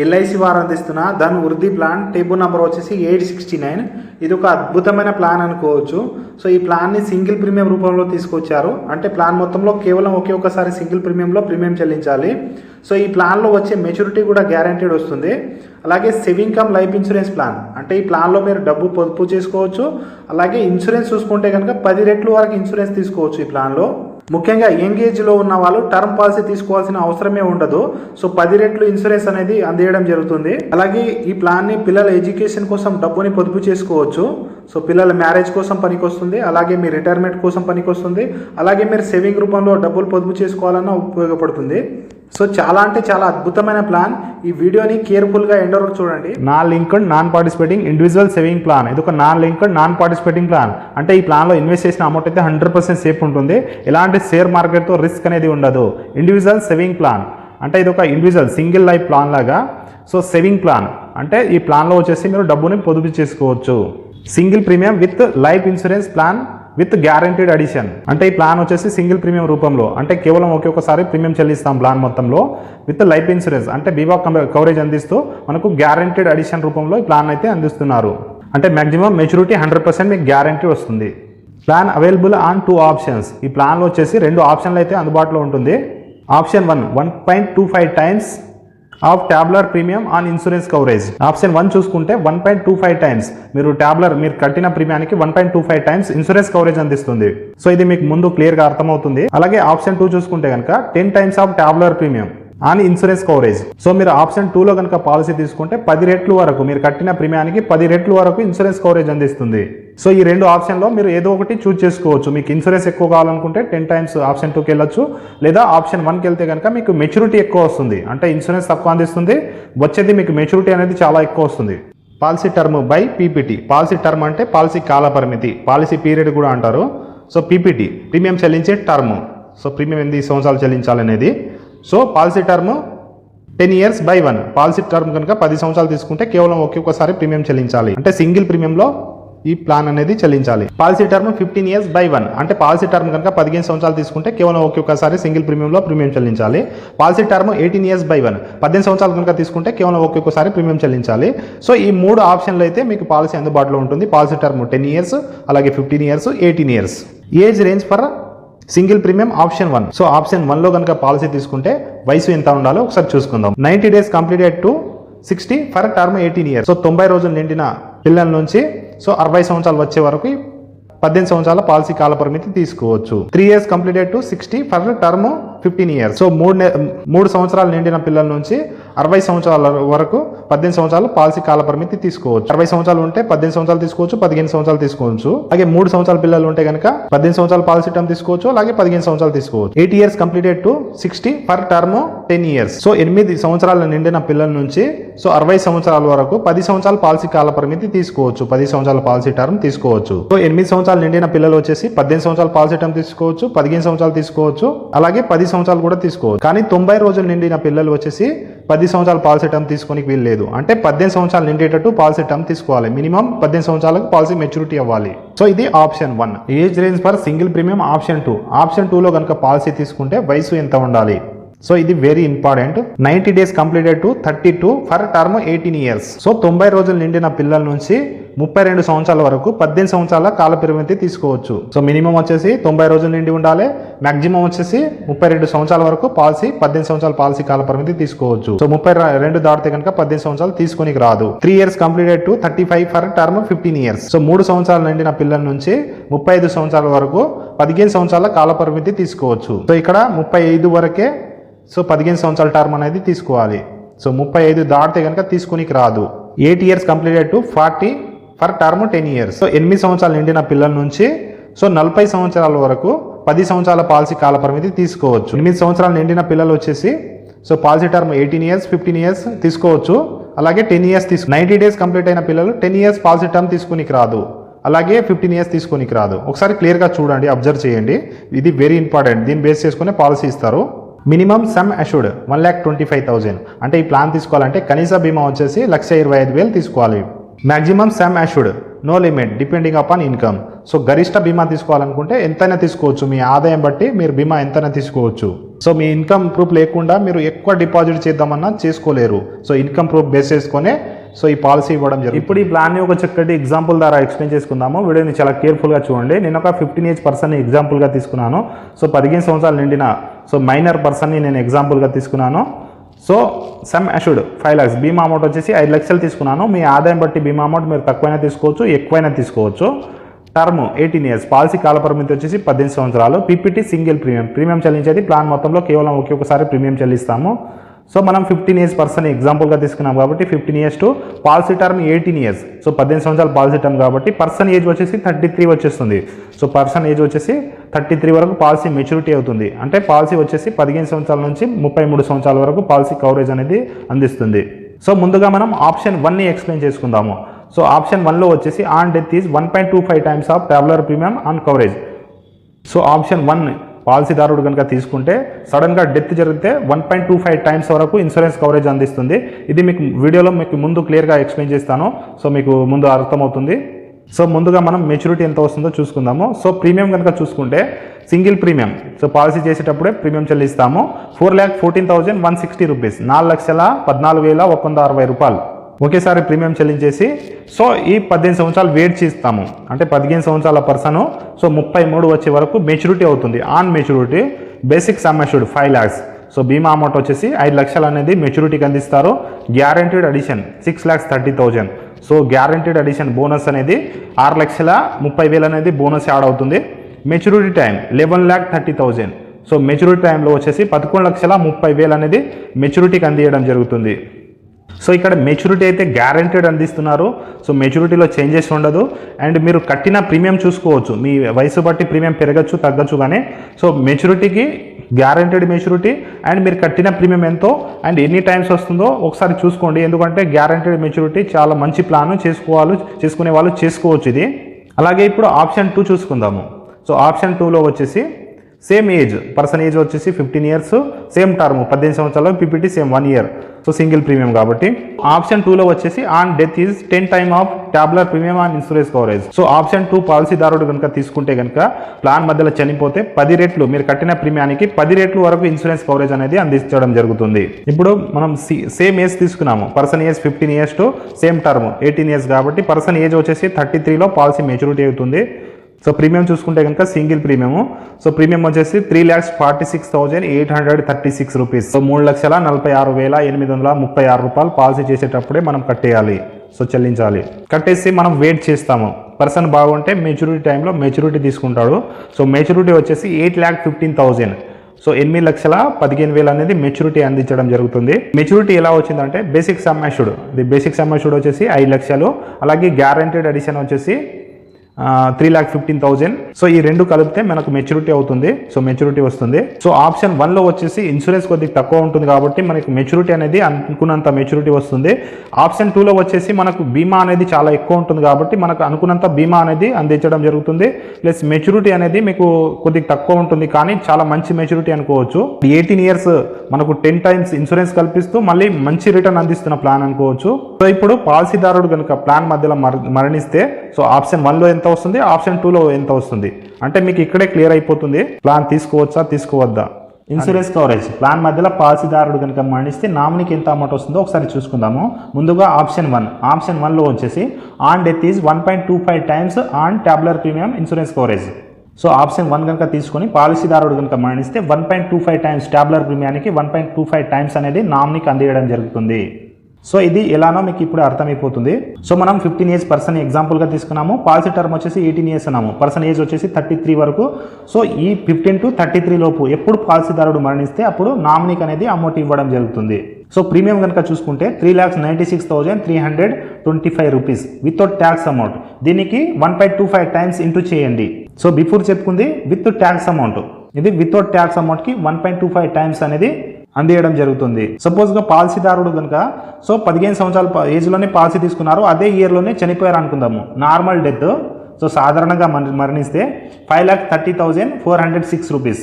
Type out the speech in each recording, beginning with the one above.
LIC వారు అందిస్తున్న ధన్ వృద్ధి ప్లాన్ టేబుల్ నెంబర్ వచ్చేసి 869. ఇది ఒక అద్భుతమైన ప్లాన్ అనుకోవచ్చు. సో ఈ ప్లాన్ని సింగిల్ ప్రీమియం రూపంలో తీసుకొచ్చారు. అంటే ప్లాన్ మొత్తంలో కేవలం ఒకేసారి సింగిల్ ప్రీమియంలో ప్రీమియం చెల్లించాలి. సో ఈ ప్లాన్లో వచ్చే మెచ్యూరిటీ కూడా గ్యారంటీడ్ వస్తుంది. అలాగే saving cum life insurance plan, అంటే ఈ ప్లాన్లో మీరు డబ్బు పొదుపు చేసుకోవచ్చు. అలాగే ఇన్సూరెన్స్ చూసుకుంటే కనుక 10 రెట్లు వరకు ఇన్సూరెన్స్ తీసుకోవచ్చు ఈ ప్లాన్లో. ముఖ్యంగా యంగ్ ఏజ్లో ఉన్న వాళ్ళు టర్మ్ పాలసీ తీసుకోవాల్సిన అవసరమే ఉండదు. సో 10 రెట్లు ఇన్సూరెన్స్ అనేది అందించడం జరుగుతుంది. అలాగే ఈ ప్లాన్ని పిల్లల ఎడ్యుకేషన్ కోసం డబ్బుని పొదుపు చేసుకోవచ్చు. సో పిల్లల మ్యారేజ్ కోసం పనికొస్తుంది, అలాగే మీ రిటైర్మెంట్ కోసం పనికొస్తుంది, అలాగే మీరు సేవింగ్ రూపంలో డబ్బులు పొదుపు చేసుకోవాలన్నా ఉపయోగపడుతుంది. సో చాలా అంటే చాలా అద్భుతమైన ప్లాన్. ఈ వీడియోని కేర్ఫుల్గా ఎండ్ వరకు చూడండి. Non linked non participating individual saving plan, ఇది ఒక non linked non participating plan. అంటే ఈ ప్లాన్లో ఇన్వెస్ట్ చేసిన అమౌంట్ అయితే 100% సేఫ్ ఉంటుంది. ఎలాంటి షేర్ మార్కెట్తో రిస్క్ అనేది ఉండదు. ఇండివిజువల్ సేవింగ్ ప్లాన్ అంటే ఇది ఒక ఇండివిజువల్ సింగిల్ లైఫ్ ప్లాన్ లాగా. సో సేవింగ్ ప్లాన్ అంటే ఈ ప్లాన్లో వచ్చేసి మీరు డబ్బుని పొదుపు చేసుకోవచ్చు. Single premium with life insurance plan with guaranteed addition, అంటే ఈ ప్లాన్ వచ్చేసి సింగిల్ ప్రీమియం రూపంలో, అంటే కేవలం ఒకేసారి ప్రీమియం చెల్లిస్తాం ప్లాన్ మొత్తంలో. విత్ లైఫ్ ఇన్సూరెన్స్ అంటే బీమా కవరేజ్ అందిస్తూ మనకు గ్యారంటీడ్ అడిషన్ రూపంలో ఈ ప్లాన్ అయితే అందిస్తున్నారు. అంటే మ్యాక్సిమం మెచ్యూరిటీ 100% మీకు గ్యారంటీ వస్తుంది. ప్లాన్ అవైలబుల్ ఆన్ 2 ఆప్షన్స్, ఈ ప్లాన్లో వచ్చేసి 2 ఆప్షన్లు అయితే అందుబాటులో ఉంటుంది. Option 1 1.25 times of tabular premium on insurance coverage. Option 1 చూసుకుంటే 1.25 టైమ్స్ మీరు కట్టిన ప్రీమియానికి 1.25 టైమ్స్ ఇన్సూరెన్స్ కవరేజ్ అందిస్తుంది. సో ఇది మీకు ముందు క్లియర్గా అర్థమవుతుంది. అలాగే ఆప్షన్ 2 చూసుకుంటే కనుక 10 times of tabular premium on insurance coverage. So మీరు ఆప్షన్ 2లో కనుక పాలసీ తీసుకుంటే 10 రెట్లు వరకు మీరు కట్టిన ప్రీమియానికి 10 రెట్లు వరకు ఇన్సూరెన్స్ కవరేజ్ అందిస్తుంది. సో ఈ 2 ఆప్షన్లో మీరు ఏదో ఒకటి చూస్ చేసుకోవచ్చు. మీకు ఇన్సూరెన్స్ ఎక్కువ కావాలనుకుంటే 10 టైమ్స్ ఆప్షన్ 2కి వెళ్ళొచ్చు, లేదా ఆప్షన్ 1కి వెళ్తే కనుక మీకు మెచ్యూరిటీ ఎక్కువ వస్తుంది. అంటే ఇన్సూరెన్స్ తక్కువ అందిస్తుంది, వచ్చేది మీకు మెచ్యూరిటీ అనేది చాలా ఎక్కువ వస్తుంది. Policy term by PPT. Policy term అంటే పాలసీ కాల పరిమితి, పాలసీ పీరియడ్ కూడా అంటారు. సో పీపీటీ ప్రీమియం చెల్లించే టర్మ్. సో ప్రీమియం 8 సంవత్సరాలు చెల్లించాలనేది. So policy term 10 years by 1. Policy term కనుక 10 సంవత్సరాలు తీసుకుంటే కేవలం ఒకేసారి ప్రీమియం చెల్లించాలి. అంటే సింగిల్ ప్రీమియంలో ఈ ప్లాన్ అనేది చెల్లించాలి. Policy term 15 years by 1. అంటే పాలసీ టర్మ్ కనుక 15 సంవత్సరాలు తీసుకుంటే కేవలం ఒకేసారి సింగిల్ ప్రీమియంలో ప్రీమియం చెల్లించాలి. Policy term 18 years by 1. 18 సంవత్సరాలు కనుక తీసుకుంటే కేవలం ఒకేసారి ప్రీమియం చెల్లించాలి. సో ఈ 3 ఆప్షన్లు అయితే మీకు పాలసీ అందుబాటులో ఉంటుంది. పాలసీ టర్మ్ 10 years, అలాగే 15 years, 18 years. Age range for single premium option 1. So option 1లో కనుక పాలసీ తీసుకుంటే వయసు ఎంత ఉండాలో ఒకసారి చూసుకుందాం. 90 days completed to 60 for term 18 years. So 90 రోజులు నిండిన పిల్లల నుంచి 60 సంవత్సరాలు వచ్చే వరకు 18 సంవత్సరాల పాలసీ కాల పరిమితి తీసుకోవచ్చు. 3 years completed to 60 for term 15 years. So 3 సంవత్సరాలు నిండిన పిల్లల నుంచి 60 సంవత్సరాల వరకు 18 సంవత్సరాలు పాలసీ కాల పరిమితి తీసుకోవచ్చు. 60 సంవత్సరాలు ఉంటే 18 సంవత్సరాలు తీసుకోవచ్చు, 15 సంవత్సరాలు తీసుకోవచ్చు. అలాగే 3 సంవత్సరాల పిల్లలు ఉంటే కనుక 18 సంవత్సరాల పాలసీ టర్మ్ తీసుకోవచ్చు, అలాగే 15 సంవత్సరాలు తీసుకోవచ్చు. 8 years completed to 60 for term 10 years. So 8 సంవత్సరాల నిండిన పిల్లల నుంచి 60 సంవత్సరాల వరకు 10 సంవత్సరాల పాలసీ కాల పరిమితి తీసుకోవచ్చు, 10 సంవత్సరాల పాలసీ టర్మ్ తీసుకోవచ్చు. సో 8 సంవత్సరాలు నిండిన పిల్లలు వచ్చేసి 18 సంవత్సరాల పాలసీ టర్మ్ తీసుకోవచ్చు, 15 సంవత్సరాలు తీసుకోవచ్చు, అలాగే 10 సంవత్సరాలు కూడా తీసుకోవచ్చు. కానీ 90 రోజులు నిండిన పిల్లలు వచ్చేసి 10 సంవత్సరాల పాలసీ టర్మ్ తీసుకోనికి వీల్లేదు. అంటే 18 సంవత్సరాలు నిండేటట్టు పాలసీ టర్మ్ తీసుకోవాలి. మినిమం 18 సంవత్సరాలకు పాలసీ మెచ్యూరిటీ అవ్వాలి. సో ఇది option 1. Age range for single premium option 2. Option 2లో కనుక పాలసీ తీసుకుంటే వయసు ఎంత ఉండాలి? సో ఇది very important. 90 days completed to 32 for term 18 years. So 90 రోజులు నిండిన పిల్లల నుంచి 32 సంవత్సరాల వరకు 18 సంవత్సరాల కాల పరిమితి తీసుకోవచ్చు. సో మినిమం వచ్చేసి 90 రోజులు నిండి ఉండాలి, మాక్సిమం వచ్చేసి 32 సంవత్సరాల వరకు పాలసీ 18 సంవత్సరాల పాలసీ కాల పరిమితి తీసుకోవచ్చు. సో 32 దాటితే కనుక 18 సంవత్సరాలు తీసుకోనికి రాదు. 3 years completed to 35 for term 15 years. So 3 సంవత్సరాలు నిండిన పిల్లల నుంచి 35 సంవత్సరాల వరకు 15 సంవత్సరాల కాల పరిమితి తీసుకోవచ్చు. సో ఇక్కడ 35 వరకే 15 సంవత్సరాల టర్మ్ అనేది తీసుకోవాలి. సో 35 దాటితే కనుక తీసుకోనికి రాదు. 8 years completed to 40 for term 10 years. So 8 సంవత్సరాలు నిండిన పిల్లల నుంచి 40 సంవత్సరాల వరకు 10 సంవత్సరాల పాలసీ కాల పరిమితి తీసుకోవచ్చు. 8 సంవత్సరాలు నిండిన పిల్లలు వచ్చేసి పాలసీ టర్మ్ 18 years, 15 years తీసుకోవచ్చు, అలాగే 10 years 90 days కంప్లీట్ అయిన పిల్లలు 10 years పాలసీ టర్మ్ తీసుకోనికి రాదు, అలాగే 15 years తీసుకోనికి రాదు. ఒకసారి క్లియర్గా చూడండి, అబ్జర్వ్ చేయండి. ఇది వెరీ ఇంపార్టెంట్. దీన్ని బేస్ చేసుకునే పాలసీ ఇస్తారు. Minimum sum assured 1,25,000. అంటే ఈ ప్లాన్ తీసుకోవాలంటే కనీస బీమా వచ్చేసి 1,25,000 తీసుకోవాలి. Maximum sum assured no limit depending upon income. So గరిష్ట బీమా తీసుకోవాలనుకుంటే ఎంతైనా తీసుకోవచ్చు, మీ ఆదాయం బట్టి మీరు బీమా ఎంతైనా తీసుకోవచ్చు. సో మీ ఇన్కమ్ ప్రూఫ్ లేకుండా మీరు ఎక్కువ డిపాజిట్ చేద్దామన్నా చేసుకోలేరు. సో ఇన్కమ్ ప్రూఫ్ బేస్ చేసుకునే సో ఈ పాలసీ ఇవ్వడం జరిగింది. ఇప్పుడు ఈ ప్లాన్ని ఒక చక్కటి ఎగ్జాంపుల్ ద్వారా ఎక్స్ప్లెయిన్ చేసుకుందాము. వీడియోని చాలా కేర్ఫుల్గా చూడండి. నేను ఒక 15 ఏజ్ పర్సన్ని ఎగ్జాంపుల్గా తీసుకున్నాను. సో 15 సంవత్సరాలు నిండిన సో మైనర్ పర్సన్ని నేను ఎగ్జాంపుల్గా తీసుకున్నాను. సో సమ్ అష్యూర్డ్ 5 lakhs బీమా అమౌంట్ వచ్చేసి 5 లక్షలు తీసుకున్నాను. మీ ఆదాయం బట్టి బీమా అమౌంట్ మీరు తక్కువైనా తీసుకోవచ్చు, ఎక్కువైనా తీసుకోవచ్చు. టర్మ్ 18 years, పాలసీ కాల పరిమితి వచ్చేసి 18 సంవత్సరాలు. పీపీటీ సింగిల్ ప్రీమియం చెల్లించేది ప్లాన్ మొత్తంలో కేవలం ఒకేసారి ప్రీమియం చెల్లిస్తాము. సో మనం 15 ఏజ్ పర్సన్ ఎగ్జాంపుల్గా తీసుకున్నాం కాబట్టి 15 years to policy term 18 years. So 18 సంవత్సరాలు పాలసీ టర్మ్ కాబట్టి పర్సన్ ఏజ్ వచ్చేసి 33 వచ్చేస్తుంది. సో పర్సన్ ఏజ్ వచ్చేసి 33 వరకు పాలసీ మెచ్యూరిటీ అవుతుంది. అంటే పాలసీ వచ్చేసి 15 సంవత్సరాల నుంచి 33 సంవత్సరాల వరకు పాలసీ కవరేజ్ అనేది అందిస్తుంది. సో ముందుగా మనం ఆప్షన్ 1ని ఎక్స్ప్లెయిన్ చేసుకుందాము. సో ఆప్షన్ 1లో వచ్చేసి on death is 1.25 times of traveller premium on coverage. So option 1 పాలసీదారుడు కనుక తీసుకుంటే సడన్గా డెత్ జరిగితే 1.25 times వరకు ఇన్సూరెన్స్ కవరేజ్ అందిస్తుంది. ఇది మీకు వీడియోలో మీకు ముందు క్లియర్గా ఎక్స్ప్లెయిన్ చేస్తాను. సో మీకు ముందు అర్థమవుతుంది. సో ముందుగా మనం మెచ్యూరిటీ ఎంత వస్తుందో చూసుకుందాము. సో ప్రీమియం కనుక చూసుకుంటే సింగిల్ ప్రీమియం సో పాలసీ చేసేటప్పుడే ప్రీమియం చెల్లిస్తాము. 4,14,160 రూపీస్, 4,14,160 రూపాయలు ఒకేసారి ప్రీమియం చెల్లించేసి సో ఈ 18 సంవత్సరాలు వెయిట్ చేస్తాము. అంటే 15 సంవత్సరాల పర్సను సో 33 వచ్చే వరకు మెచ్యూరిటీ అవుతుంది. On maturity basic sum assured 5 lakhs. So బీమా అమౌంట్ వచ్చేసి 5 లక్షలు అనేది మెచ్యూరిటీకి అందిస్తారు. Guaranteed addition 6,30,000. So guaranteed addition bonus అనేది 6,30,000 అనేది బోనస్ యాడ్ అవుతుంది. Maturity time 11,30,000. సో మెచ్యూరిటీ టైంలో వచ్చేసి 11,30,000 అనేది మెచ్యూరిటీకి అందియడం జరుగుతుంది. సో ఇక్కడ మెచ్యూరిటీ అయితే గ్యారంటీడ్ అందిస్తున్నారు. సో మెచ్యూరిటీలో చేంజెస్ ఉండదు. అండ్ మీరు కట్టిన ప్రీమియం చూసుకోవచ్చు. మీ వయసు బట్టి ప్రీమియం పెరగచ్చు తగ్గచ్చు, కానీ సో మెచ్యూరిటీకి గ్యారంటీడ్ మెచ్యూరిటీ అండ్ మీరు కట్టిన ప్రీమియం ఎంతో అండ్ ఎన్ని టైమ్స్ వస్తుందో ఒకసారి చూసుకోండి. ఎందుకంటే గ్యారంటీడ్ మెచ్యూరిటీ చాలా మంచి ప్లాన్ చేసుకునే వాళ్ళు చేసుకోవచ్చు ఇది. అలాగే ఇప్పుడు ఆప్షన్ 2 చూసుకుందాము. సో ఆప్షన్ 2లో వచ్చేసి సేమ్ ఏజ్ పర్సన్ ఏజ్ వచ్చేసి 15 years, సేమ్ టర్మ్ 18 సంవత్సరాలు, PPT same 1 year. So single premium కాబట్టి ఆప్షన్ 2లో వచ్చేసి on death is 10 times of tabular premium on insurance coverage. So option 2 పాలసీదారుడు కనుక తీసుకుంటే కనుక ప్లాన్ మధ్యలో చనిపోతే 10 రెట్లు మీరు కట్టిన ప్రీమియానికి 10 రెట్లు వరకు ఇన్సూరెన్స్ కవరేజ్ అనేది అందించడం జరుగుతుంది. ఇప్పుడు మనం సేమ్ ఏజ్ తీసుకున్నాము. Person age 15 years to same term 18 years కాబట్టి పర్సన్ ఏజ్ వచ్చేసి 33లో పాలసీ మెచ్యూరిటీ అవుతుంది. సో ప్రీమియం చూసుకుంటే కనుక సింగిల్ ప్రీమియము సో ప్రీమియం వచ్చేసి 3,46,836 రూపీస్. సో 3,46,836 రూపాయలు పాలసీ చేసేటప్పుడే మనం కట్టేయాలి. సో చెల్లించాలి. కట్టేసి మనం వెయిట్ చేస్తాము. పర్సన్ బాగుంటే మెచ్యూరిటీ టైంలో మెచ్యూరిటీ తీసుకుంటాడు. సో మెచ్యూరిటీ వచ్చేసి 8,15,000. సో 8,15,000 అనేది మెచ్యూరిటీ అందించడం జరుగుతుంది. మెచ్యూరిటీ ఎలా వచ్చిందంటే బేసిక్ సమ్ అష్యూర్డ్, ఇది బేసిక్ సమ్ అష్యూర్డ్ వచ్చేసి 5 లక్షలు, అలాగే గ్యారంటీడ్ అడిషన్ వచ్చేసి 3,15,000. సో ఈ రెండు కలిపితే మనకు మెచ్యూరిటీ అవుతుంది. సో మెచ్యూరిటీ వస్తుంది. సో ఆప్షన్ 1లో వచ్చేసి ఇన్సూరెన్స్ కొద్దిగా తక్కువ ఉంటుంది కాబట్టి మనకి మెచ్యూరిటీ అనేది అనుకున్నంత మెచ్యూరిటీ వస్తుంది. ఆప్షన్ 2లో వచ్చేసి మనకు బీమా అనేది చాలా ఎక్కువ ఉంటుంది కాబట్టి మనకు అనుకున్నంత బీమా అనేది అందించడం జరుగుతుంది. ప్లస్ మెచ్యూరిటీ అనేది మీకు కొద్దిగా తక్కువ ఉంటుంది, కానీ చాలా మంచి మెచ్యూరిటీ అనుకోవచ్చు. 18 years మనకు 10 times ఇన్సూరెన్స్ కల్పిస్తూ మళ్ళీ మంచి రిటర్న్ అందిస్తున్న ప్లాన్ అనుకోవచ్చు. సో ఇప్పుడు పాలసీదారుడు కనుక ప్లాన్ మధ్యలో మరణిస్తే సో ఆప్షన్ 1లో ఎంత వస్తుంది, ఆప్షన్ 2లో ఎంత వస్తుంది అంటే మీకు ఇక్కడే క్లియర్ అయిపోతుంది ప్లాన్ తీసుకోవచ్చా తీసుకోవద్దా. ఇన్సూరెన్స్ కవరేజ్ ప్లాన్ మధ్యలో పాలసీదారుడు కనుక మరణిస్తే నామినీకి ఎంత అమౌంట్ వస్తుందో ఒకసారి చూసుకుందాము. ముందుగా ఆప్షన్ 1లో వచ్చేసి on death is 1.25 times on tabular premium insurance coverage. So option 1 కనుక తీసుకొని పాలసీదారుడు కనుక మరణిస్తే 1.25 times ట్యాబ్లర్ ప్రీమియానికి 1.25 times అనేది నామినీకి అందించడం జరుగుతుంది. సో ఇది ఎలానో మీకు ఇప్పుడు అర్థమైపోతుంది. సో మనం 15 years పర్సన్ ఎగ్జాంపుల్గా తీసుకున్నాము. పాలసీ టర్మ్ వచ్చేసి 18 years అన్నాము. పర్సన్ ఏజ్ వచ్చేసి 33 వరకు. సో ఈ 15 to 33 లోపు ఎప్పుడు పాలసీదారుడు మరణిస్తే అప్పుడు నామినీకి అనేది అమౌంట్ ఇవ్వడం జరుగుతుంది. సో ప్రీమియం కనుక చూసుకుంటే 3,96,325 రూపీస్ వితౌట్ ట్యాక్స్ అమౌంట్. దీనికి 1.25 times ఇంటూ చేయండి. సో బిఫోర్ చెప్పుకుంది విత్ ట్యాక్స్ అమౌంట్, ఇది వితౌట్ ట్యాక్స్ అమౌంట్కి 1.25 times అనేది అందియడం జరుగుతుంది. సపోజ్గా పాలసీదారుడు కనుక సో 15 సంవత్సరాల ఏజ్లోనే పాలసీ తీసుకున్నారు, అదే ఇయర్లోనే చనిపోయారు అనుకుందాము. నార్మల్ డెత్ సో సాధారణంగా మరణిస్తే 5,30,406 రూపీస్.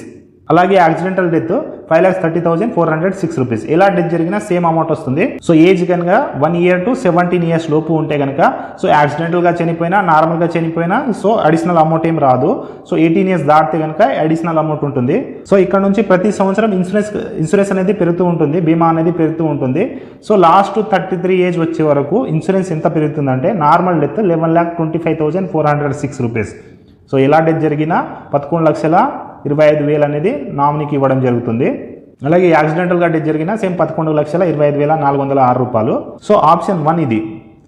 అలాగే యాక్సిడెంటల్ డెత్ 5,30,406 రూపీస్. ఎలా డెత్ జరిగినా సేమ్ అమౌంట్ వస్తుంది. సో ఏజ్ కనుక 1 year to 17 years లోపు ఉంటే కనుక సో యాక్సిడెంటల్గా చనిపోయినా నార్మల్గా చనిపోయినా సో అడిషనల్ అమౌంట్ ఏం రాదు. సో 18 years దాటితే కనుక అడిషనల్ అమౌంట్ ఉంటుంది. సో ఇక్కడ నుంచి ప్రతి సంవత్సరం ఇన్సూరెన్స్ అనేది పెరుగుతూ ఉంటుంది, బీమా అనేది పెరుగుతూ ఉంటుంది. సో లాస్ట్ 33 ఏజ్ వచ్చే వరకు ఇన్సూరెన్స్ ఎంత పెరుగుతుందంటే నార్మల్ డెత్ 11,25,406 రూపీస్. సో ఎలా డెత్ జరిగినా 11,25,000 అనేది నామినీకి ఇవ్వడం జరుగుతుంది. అలాగే యాక్సిడెంటల్గా డెత్ జరిగినా సేమ్ 11,25,406 రూపాయలు. సో ఆప్షన్ 1 ఇది.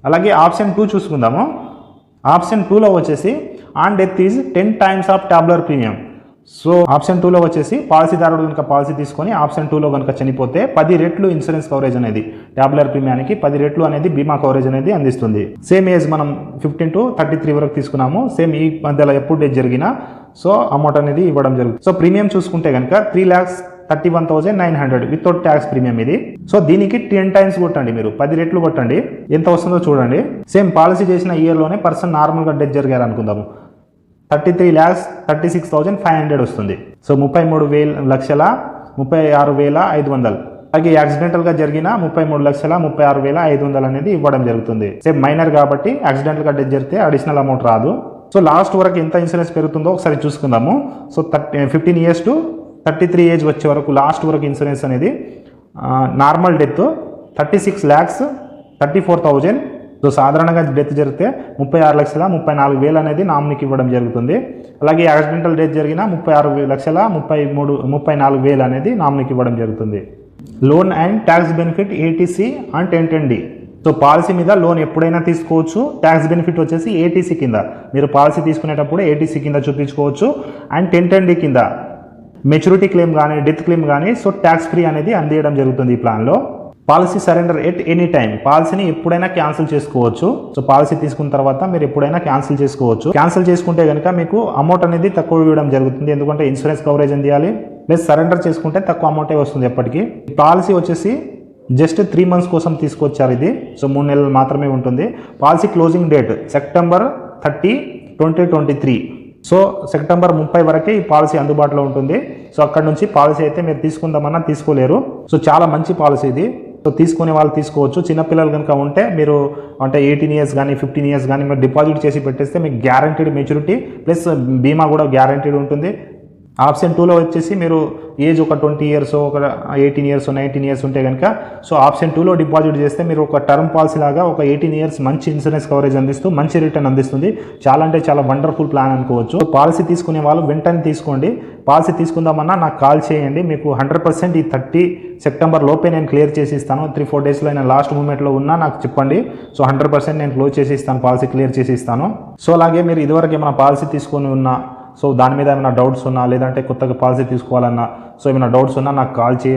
అలాగే ఆప్షన్ 2 చూసుకుందాము. ఆప్షన్ 2లో వచ్చేసి on death is 10 times of tabular premium. So option 2లో వచ్చేసి పాలసీదారుడు కనుక పాలసీ తీసుకొని ఆప్షన్ 2లో కనుక చనిపోతే 10 రెట్లు ఇన్సూరెన్స్ కవరేజ్ అనేది టాబ్యులర్ ప్రీమియానికి 10 రెట్లు అనేది బీమా కవరేజ్ అనేది అందిస్తుంది. సేమ్ ఏజ్ మనం 15 to 33 వరకు తీసుకున్నాము. సేమ్ ఈ మధ్యలో ఎప్పుడు డెత్ జరిగినా సో అమౌంట్ అనేది ఇవ్వడం జరుగుతుంది. సో ప్రీమియం చూసుకుంటే కనుక 3,31,900 వితౌట్ ట్యాక్స్ ప్రీమియం ఇది. సో దీనికి 10 times కొట్టండి, మీరు 10 రెట్లు కొట్టండి, ఎంత వస్తుందో చూడండి. సేమ్ పాలసీ చేసిన ఇయర్లోనే పర్సన్ నార్మల్గా డెత్ జరిగారు అనుకుందాము, 33,36,500 వస్తుంది. సో 33,36,500. అలాగే యాక్సిడెంటల్గా జరిగిన 33,36,500 అనేది ఇవ్వడం జరుగుతుంది. సేమ్ మైనర్ కాబట్టి యాక్సిడెంటల్గా డెత్ జరిగితే అడిషనల్ అమౌంట్ రాదు. సో లాస్ట్ వరకు ఎంత ఇన్సూరెన్స్ పెరుగుతుందో ఒకసారి చూసుకుందాము. సో 15 years to 33 ఏజ్ వచ్చే వరకు లాస్ట్ వరకు ఇన్సూరెన్స్ అనేది నార్మల్ డెత్ 36,34,000. సో సాధారణంగా డెత్ జరిగితే 36,34,000 అనేది నామినీకి ఇవ్వడం జరుగుతుంది. అలాగే యాక్సిడెంటల్ డెత్ జరిగిన 36,34,000 అనేది నామినీకి ఇవ్వడం జరుగుతుంది. Loan and tax benefit ATC and 1010D. So policy మీద లోన్ ఎప్పుడైనా తీసుకోవచ్చు. ట్యాక్స్ బెనిఫిట్ వచ్చేసి ఏటీసీ కింద మీరు పాలసీ తీసుకునేటప్పుడు ఏటీసీ కింద చూపించుకోవచ్చు. అండ్ 1010D కింద మెచ్యూరిటీ క్లెయిమ్ కానీ డెత్ క్లెయిమ్ కానీ సో ట్యాక్స్ ఫ్రీ అనేది అందించడం జరుగుతుంది ఈ ప్లాన్లో. Policy surrender at any time, పాలసీని ఎప్పుడైనా క్యాన్సిల్ చేసుకోవచ్చు. సో పాలసీ తీసుకున్న తర్వాత మీరు ఎప్పుడైనా క్యాన్సిల్ చేసుకోవచ్చు. క్యాన్సిల్ చేసుకుంటే కనుక మీకు అమౌంట్ అనేది తక్కువ ఇవ్వడం జరుగుతుంది, ఎందుకంటే ఇన్సూరెన్స్ కవరేజ్ అందియాలి. ప్లస్ సరెండర్ చేసుకుంటే తక్కువ అమౌంటే వస్తుంది ఎప్పటికీ. పాలసీ వచ్చేసి జస్ట్ 3 months కోసం తీసుకొచ్చారు ఇది. సో 3 నెలలు మాత్రమే ఉంటుంది. Policy closing date September 30, 2023. So September 30 వరకే ఈ పాలసీ అందుబాటులో ఉంటుంది. సో అక్కడ నుంచి పాలసీ అయితే మీరు తీసుకుందామన్నా తీసుకోలేరు. సో చాలా మంచి పాలసీ ఇది. సో తీసుకునే వాళ్ళు తీసుకోవచ్చు. చిన్నపిల్లలు కనుక ఉంటే మీరు అంటే 18 years కానీ 15 years కానీ మీరు డిపాజిట్ చేసి పెట్టేస్తే మీకు గ్యారంటీడ్ మెచ్యూరిటీ ప్లస్ బీమా కూడా గ్యారంటీడ్ ఉంటుంది. ఆప్షన్ 2లో వచ్చేసి మీరు ఏజ్ ఒక 20 years ఒక 18 years 19 years ఉంటే కనుక సో ఆప్షన్ 2లో డిపాజిట్ చేస్తే మీరు ఒక టర్మ్ పాలసీ లాగా ఒక 18 years మంచి ఇన్సూరెన్స్ కవరేజ్ అందిస్తూ మంచి రిటర్న్ అందిస్తుంది. చాలా అంటే చాలా వండర్ఫుల్ ప్లాన్ అనుకోవచ్చు. పాలసీ తీసుకునే వాళ్ళు వెంటనే తీసుకోండి. పాలసీ తీసుకుందామన్నా నాకు కాల్ చేయండి. మీకు 100% ఈ 30 September లోపే నేను క్లియర్ చేసి ఇస్తాను. 3-4 daysలో అయినా లాస్ట్ మూమెంట్లో ఉన్నా నాకు చెప్పండి. సో 100% నేను క్లోజ్ చేసి ఇస్తాను, పాలసీ క్లియర్ చేసి ఇస్తాను. సో అలాగే మీరు ఇదివరకు ఏమైనా పాలసీ తీసుకొని ఉన్నా సో దాని మీద ఏమైనా డౌట్స్ ఉన్నా లేదంటే కొత్తగా పాలసీ తీసుకోవాలన్నా సో ఏమైనా డౌట్స్ ఉన్నా నాకు కాల్ చేయండి.